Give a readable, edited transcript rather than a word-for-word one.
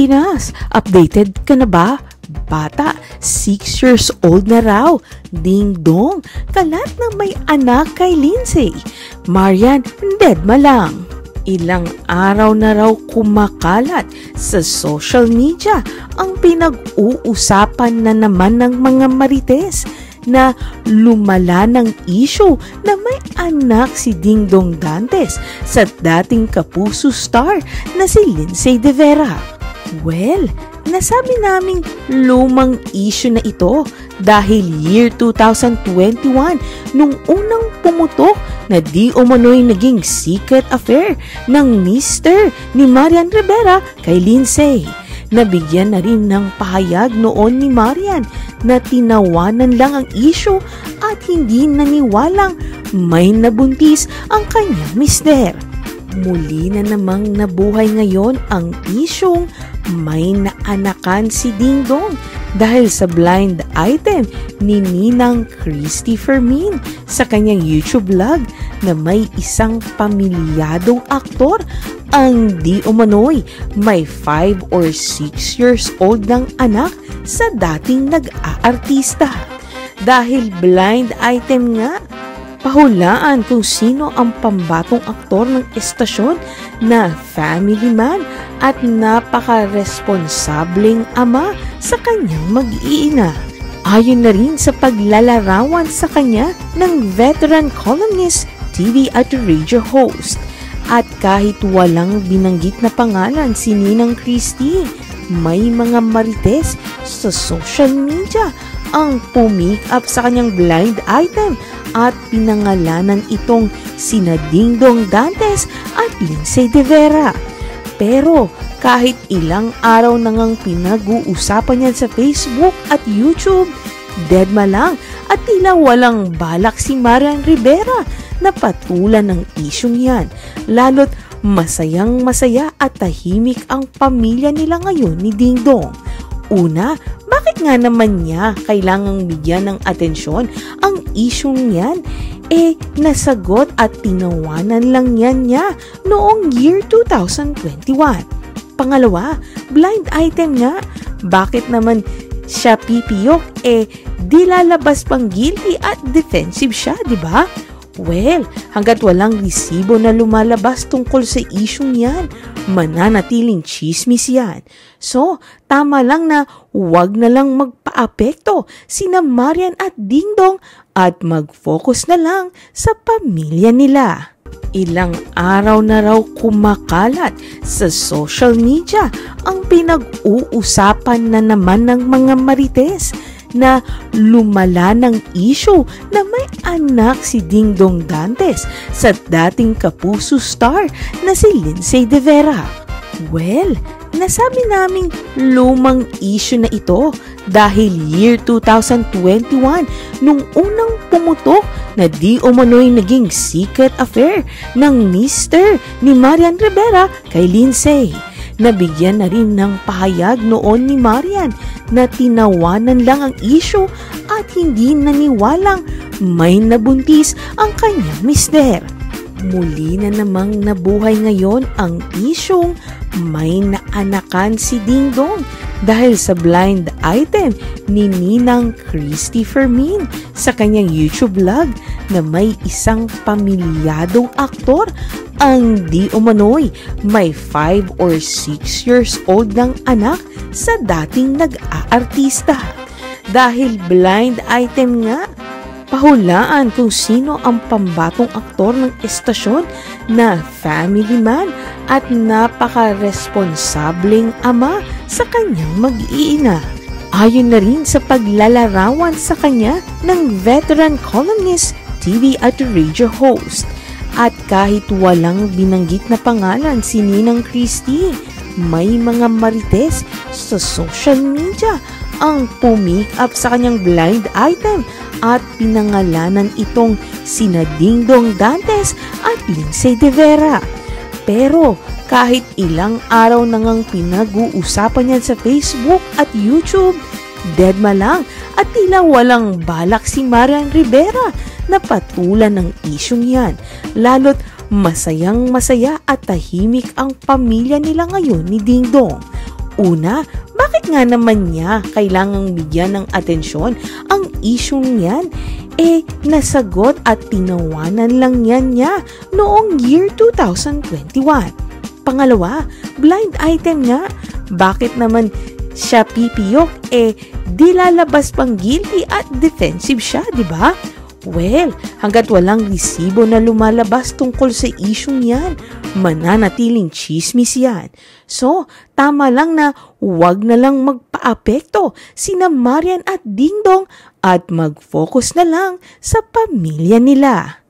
Pilipinas, updated ka na ba? Bata, 6 years old na raw. Ding dong, kalat na may anak kay Lindsay. Marian, deadma lang. Ilang araw na raw kumakalat sa social media ang pinag-uusapan na naman ng mga marites na lumala ng issue na may anak si Ding Dong Dantes sa dating Kapuso star na si Lindsay De Vera. Well, nasabi naming lumang issue na ito dahil year 2021 nung unang pumutok na di umano'y naging secret affair ng mister ni Marian Rivera kay Lindsay. Nabigyan na rin ng pahayag noon ni Marian na tinawanan lang ang issue at hindi naniwalang may nabuntis ang kanyang mister. Muli na namang nabuhay ngayon ang isyong may naanakan si Ding Dong dahil sa blind item ni Ninang Christy Fermin sa kanyang YouTube vlog na may isang pamilyadong aktor ang di umano'y may 5 or 6 years old ng anak sa dating nag-aartista. Dahil blind item nga, pahulaan kung sino ang pambatong aktor ng estasyon na family man at napaka-responsableng ama sa kanyang mag-iina. Ayon na rin sa paglalarawan sa kanya ng veteran columnist, TV at radio host. At kahit walang binanggit na pangalan si Ninang Christy, may mga marites sa social media ang pumick up sa kanyang blind item at pinangalanan itong sina Ding Dong Dantes at Lindsay De Vera. Pero kahit ilang araw na ngang pinag-uusapan yan sa Facebook at YouTube, deadma lang at tila walang balak si Marian Rivera na patulan ng isyong yan. Lalo't masayang masaya at tahimik ang pamilya nila ngayon ni Ding Dong. Una, bakit nga naman niya kailangang bigyan ng atensyon ang isyong yan? Nasagot at tinawanan lang yan niya noong year 2021. Pangalawa, blind item nga. Bakit naman siya pipiyok? Di lalabas pang guilty at defensive siya, di ba? Well, hanggat walang resibo na lumalabas tungkol sa isyong yan, mananatiling chismis yan. So, tama lang na huwag na lang magpa-apekto sina Marian at Ding Dong at mag-focus na lang sa pamilya nila. Ilang araw na raw kumakalat sa social media ang pinag-uusapan na naman ng mga marites na lumala ng issue na may anak si Ding Dong Dantes sa dating Kapuso star na si Lindsay De Vera. Well, nasabi naming lumang issue na ito dahil year 2021 nung unang pumutok na di umano'y naging secret affair ng mister ni Marian Rivera kay Lindsay. Nabigyan na rin ng pahayag noon ni Marian na tinawanan lang ang issue at hindi naniwalang may nabuntis ang kanyang mister. Muli na namang nabuhay ngayon ang isyong may naanakan si Ding Dong dahil sa blind item ni Ninang Christy Fermin sa kanyang YouTube vlog na may isang pamilyadong aktor ang di umano'y may 5 or 6 years old ng anak sa dating nag-aartista. Dahil blind item nga, pahulaan kung sino ang pambatong aktor ng estasyon na family man at napaka-responsableng ama sa kanyang mag-iina. Ayon na rin sa paglalarawan sa kanya ng veteran columnist, TV at radio host. At kahit walang binanggit na pangalan si Ninang Christy, may mga marites sa social media ang pumick up sa kanyang blind item at pinangalanan itong sina Ding Dong Dantes at Lindsay De Vera. Pero kahit ilang araw na ngang pinag-uusapan yan sa Facebook at YouTube, deadma lang at tila walang balak si Marian Rivera na patulan ng isyong yan. Lalo't masayang masaya at tahimik ang pamilya nila ngayon ni Ding Dong. Una, bakit nga naman niya kailangang bigyan ng atensyon ang isyung yan? Nasagot at tinawanan lang yan niya noong year 2021. Pangalawa, blind item nga. Bakit naman siya pipiyok? Di lalabas pang guilty at defensive siya, di ba? Well, hanggat walang resibo na lumalabas tungkol sa isyung yan, mananatiling chismis yan. So, tama lang na wag na lang magpa-apekto sina Marian at Dingdong at mag-focus na lang sa pamilya nila.